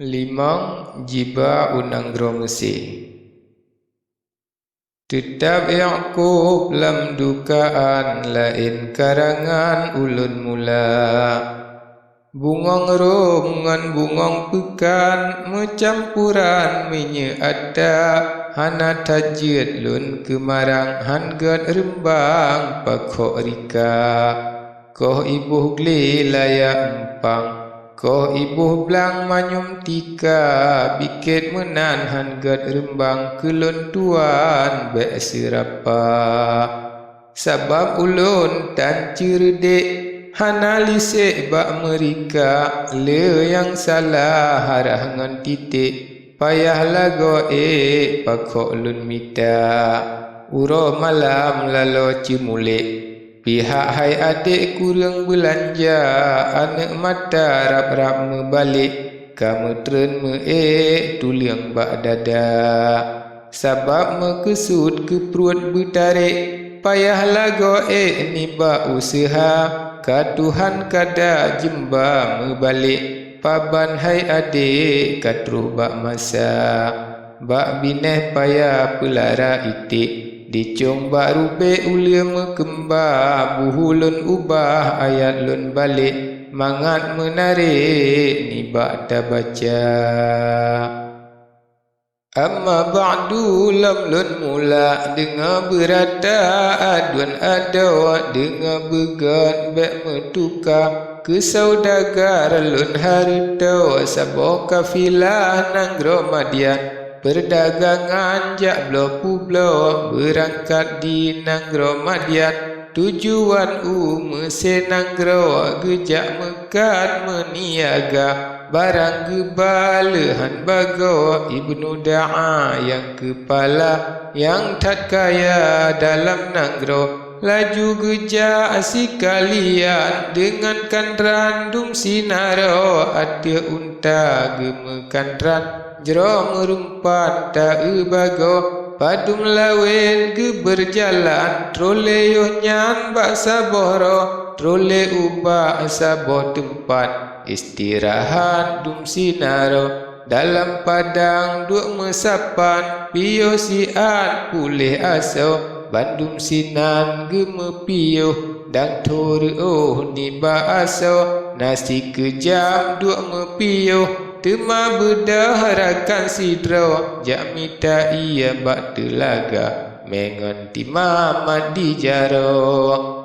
Limang jiba unanggro Mesir. Tetap Yaqub lam dukaan lain karangan ulun mula. Bungong rom ngan bungong pekan mencampuran minyak ada hana tajid lun kemarang hangat rembang pakok rika. Koh ibuh gli layak empang koh ibuh belang manyum tika bikit menan hangat rembang kelun tuan bek serapa. Sabab ulun tan cerdik hana lisik bak merika le yang salah harah ngan titik payah lago pakok lun mita. Uro malam lalo cimulik pihak hai adik kurang belanja anak mata rap-rap membalik kamu tren tuliang bak dada. Sabab mekesud ke perut bertarik payah lago ni bak usaha ka Tuhan kada jemba membalik paban hai adik katruh bak masa. Bak bineh payah pelara itik dicong bak rubek ulia mekemba buhulun ubah ayat lun balik mangat menarik ni bak ta baca. Amma ba'du lam lun mula dengar berata aduan adawa dengar began bek metuka ke saudagar lun harta sabo kafilah nanggro Madian perdagangan jak blo berangkat di nanggro Madian tujuan Mesir nanggro gejak mekat meniaga barang gebalahan bago Ibnu Da'a yang kepala yang tak kaya dalam nanggro laju gejak asikalian dengan kandran dum sinaro ada unta gemekandran jero merumpat tak bago padum lawin ge berjalan trole yo nyan bak saboro trole ubah saboh tempat istirahat dum sinaro dalam padang duk mesapan piyo sian pulih aso bandum sinan gemepiyo dan turu ni ba aso nasi kejam duk mepiyo tema bedaharakan sidro jak mita ia bak telaga mengon timamat di jaro.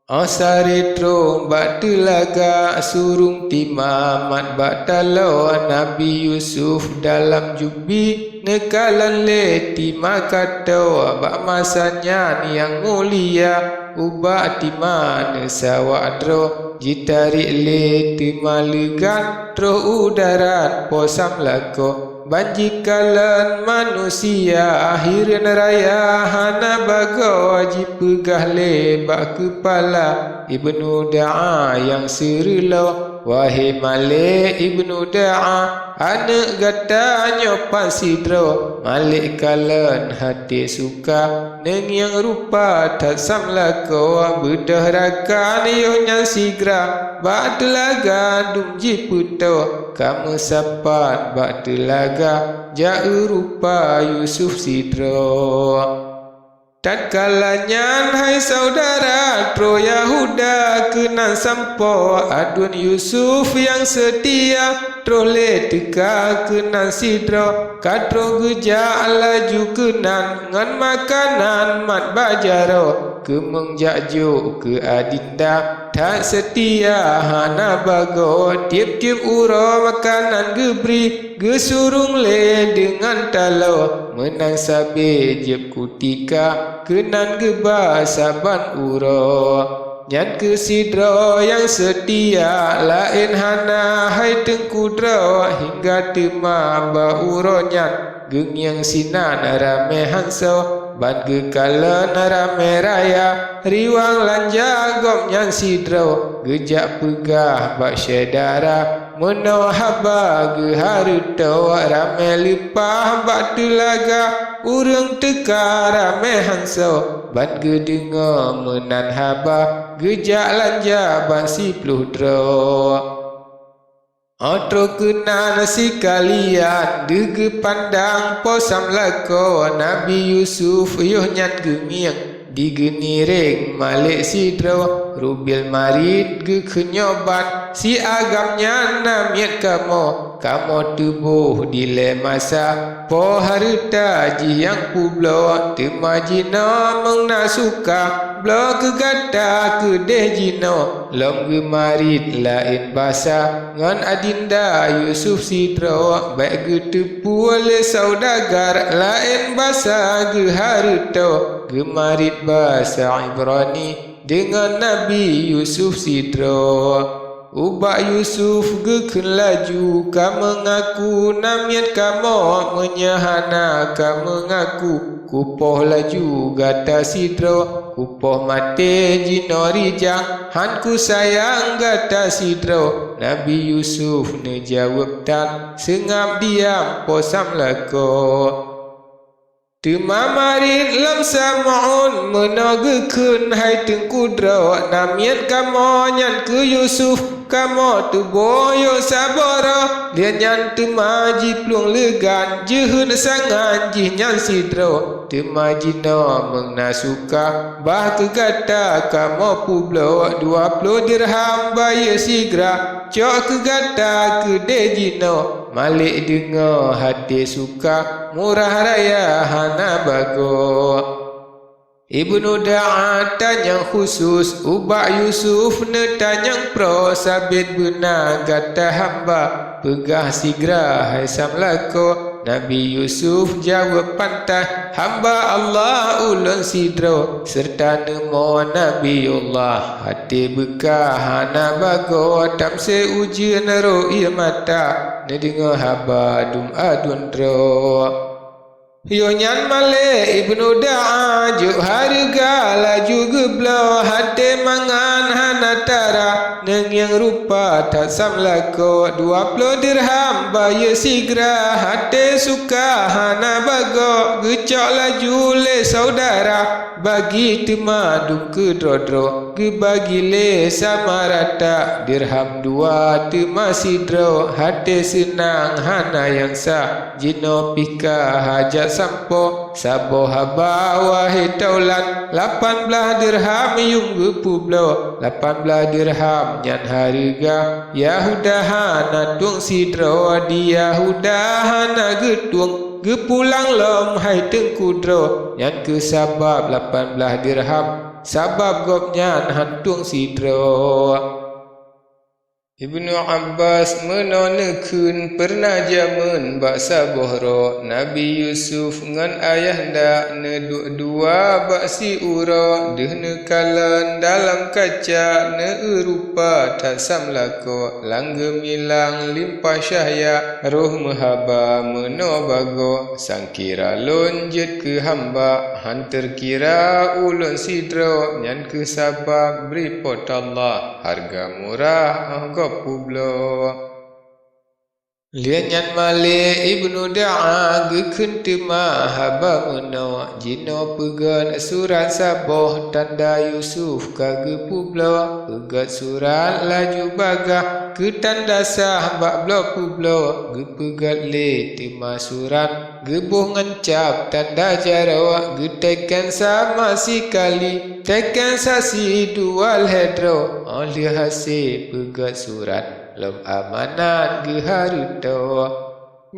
Asaretro bak telaga surung timamat bak talo Nabi Yusuf dalam jubi nekalan le timakato bak masanya yang mulia ubak timane sawadro jitarik le timalegan tro udarat posam lako banjikalan manusia akhir raya hana bago wajib pegah lebak kepala Ibnu Da'a yang serelo wahai Malik Ibnu Da'a anak gata nyopan sidro Malik kalan hati suka neng yang rupa tak samlako bedah rakan yonya sigra bak telaga dum jiputo kamu sapat bak telaga jauh rupa Yusuf sidro. Tatkalanya hai saudara tro Yahuda kenan sampo adun Yusuf yang setia trole teka kenan sidro katro geja laju kenan ngan makanan mat bajaro kemeng jakjo ke adinda tak setia hana bago tiap-tiap uro makanan gebri gesurung le dengan talo menang sabe jeb kutika kenan geba saban uro nyan kesidro yang setia lain hana hai tengkudro hingga tema ba uro nyan geng yang sinan rame hanso ban gekalan rame raya riwang lanja gom nyan sidro gejak pegah bak syedara meno haba ge haruto rame lipah bak telaga urang teka rame hanso ban ge dengar menan haba gejak lanja ban 10 dro. Otro kena nasi kalian Dege pandang posam lako Nabi Yusuf yuh nyan gemiang Digeni ring malik sidro Rubil marit ge kenyoban Si agamnya namiat Kamo tubuh dile masa Po harita jiang publo Temajina mengnasuka Blo kegata kedeh jino Lom gemarit lain basa Ngan adinda Yusuf sidro Baik getepu oleh saudagar Lain basa ge harito Gemarit bahasa Ibrani Dengan Nabi Yusuf sidro Ubak Yusuf geken laju Ka mengaku namiat kamo Menyahana ka mengaku Kupoh laju gata sidro Kupoh mate jino rijang Hanku sayang gata sidro Nabi Yusuf ne jawab tan Sengap diam posam lako Temamarin lam sama'un Menogekun hai tengkudro Namiat kamo nyan ke Yusuf Kamo tu boyo sabara Lian nyan temaji plung legan Jehun sangan jih nyan sidro Temaji no mengnasuka Bah kegata kamo publo 20 dirham bayar sigra Cok kegata kede jino Malik dengar hati suka Murah raya hana bago Ibnu Da'a tanya khusus Ubak Yusuf ne tanya pro Sabit benar kata hamba Pegah sigra hai samlako Nabi Yusuf jawab pantah Hamba Allah ulun sidro Serta nemo Nabiullah Hati bekah hana bago Tam se ujian ro'i mata Nedengar haba dum adun dro Yo nyan male Ibnu Da'a juk harga laju geblo hati mangan hanatara neng yang rupa tak samlako 20 dirham bayar sigra hati suka hana bago gecok laju le saudara bagi temadu ke drodro ge bagi le sama rata dirham 2 tema sidro hati senang hana yang sah jino pika hajat sampo sabo haba wahai taulan 18 dirham yung gepublo 18 dirham nyan harga Yahudahana tung sidro di Yahudahana getung gepulang lom hai tengkudro nyan ke sabab 18 dirham sabab gop nyan hantung sidro Ibnu Abbas menonekun pernah jaman baksa bohro Nabi Yusuf ngan ayahda ne dua baksi uro dehne kalan dalam kaca ne rupa tak samlako langge milang limpah syahya roh mahaba menobago sangkira lonjet ke hamba hantar kira ulun sidro nyan ke sabab beri pot Allah harga murah publo Lian nyan male Ibnu Da'a gekun tema haba meno jino pegan surat saboh tanda Yusuf kage publo pegat surat laju bagah ke tanda sah bak blo publo ge pegat le tema surat gebuh ngancap tanda jaro ge tekan sama sikali tekan sasi dual hedro oleh hasil pegat surat lom amanat ge harito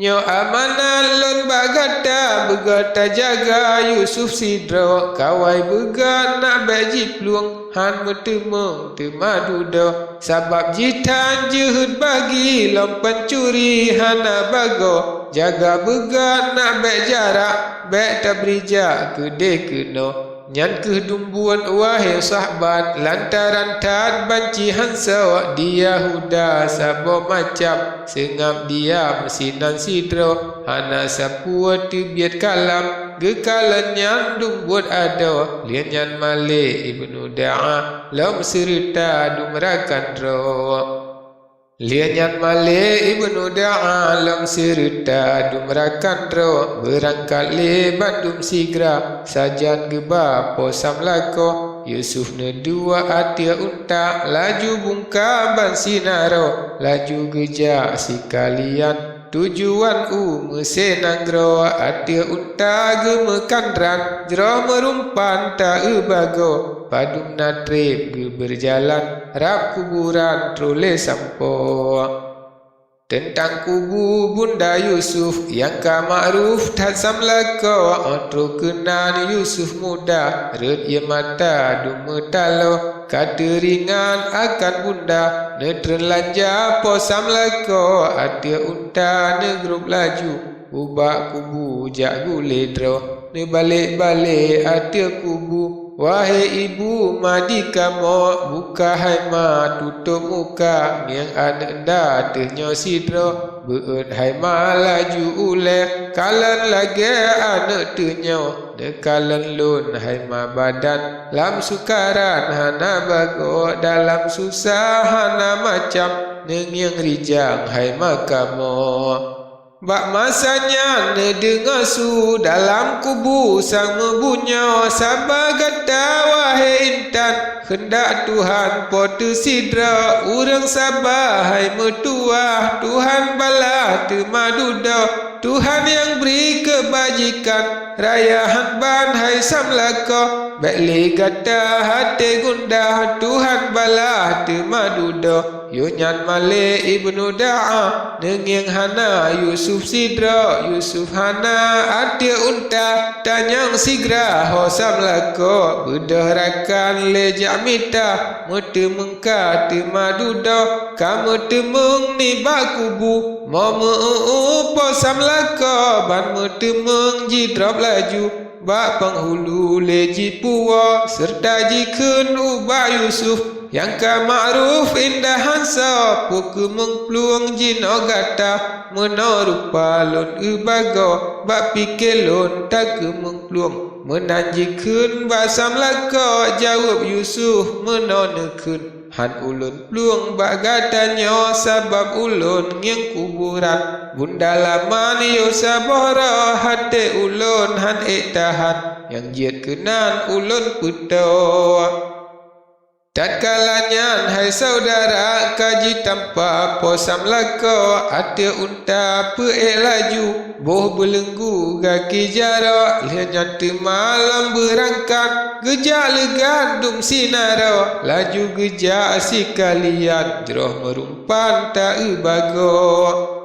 nyo amanat lon bagata begata jaga Yusuf sidro kawai begat nak beji pluang han metemung temadudo sabab jitan jehud bagi lom pencuri hana bago jaga begat nak bejarak bek tabrija kede keno nyan kedumbuan wahai sahabat lantaran tat banci hansa di Yahuda sabo macam sengap diam sinan sidro hana sapua tibiat kalam gekalan nyan dumbuat ado lian nyan male Ibnu Da'a lam serita dumrakan ro Lian nyan male Ibnu Da'a lam serita dumrakan ro berangkat le Bandung sigra sajan geba posam lako Yusuf nedua atia unta, laju bungka ban sinaro, laju gejak sekalian, tujuan mesenanggro, atia unta gemekandran, jero merumpan tak bago, padum natrip berjalan, rap kuburan trole sampo. Tentang kubu Bunda Yusuf yang ma'ruf tak samlako, antro kenan Yusuf muda, red ia mata dume talo, kata ringan akan bunda, netren lanja po samlako, ada unta negrup laju, ubak kubu jak guledro, ne balik-balik ada kubu. Wahai ibu Madika mo, buka haima tutup muka, miang anak dah ternyo sidro, beut haima laju ule, kalan lagi anak ternyo, dekalan lun haima badan, lam sukaran hana bago, dalam susah hana macam, nengyang rijang haima kamo. Bak masanya ne dengar su dalam kubu sang membunyo, sabar kata wahai intan, hendak Tuhan potu sidra, urang sabar hai mertua, Tuhan bala temadudo, Tuhan yang beri kebajikan, raya ban hai samlako, baikli kata hati gundah, Tuhan bala temadudo. Yunyan Malik ibnu Da'a, nengyang hana Yusuf sidra, Yusuf hana atia unta, tanyang sigra hosam lako, bedahrakan lejak mita, mete mengka temadudo, kamu temeng ni bakubu, momo posam lako, ban mete meng jidrop laju, bak penghulu leji puwa, serta jikun ubah Yusuf, yang ma'ruf indah hansa, puku mengpluang jino gata, menarupa lon ubago, bak pikir lon tak mengpluang, menanjikun basam laka, jawab Yusuf menonekun, han ulun pluang bak gatanya, sabab ulun yang kuburan, bunda laman yo sabara, hati ulun han tahan, yang jiat kenan ulun puto. Tatkalanya hai saudara kaji tanpa posam lako, atia unta peek laju, boh belenggu gaki jarak, lihat malam berangkat, gejak legandum sinaro, laju gejak sekalian, jeroh merumpan tak bago.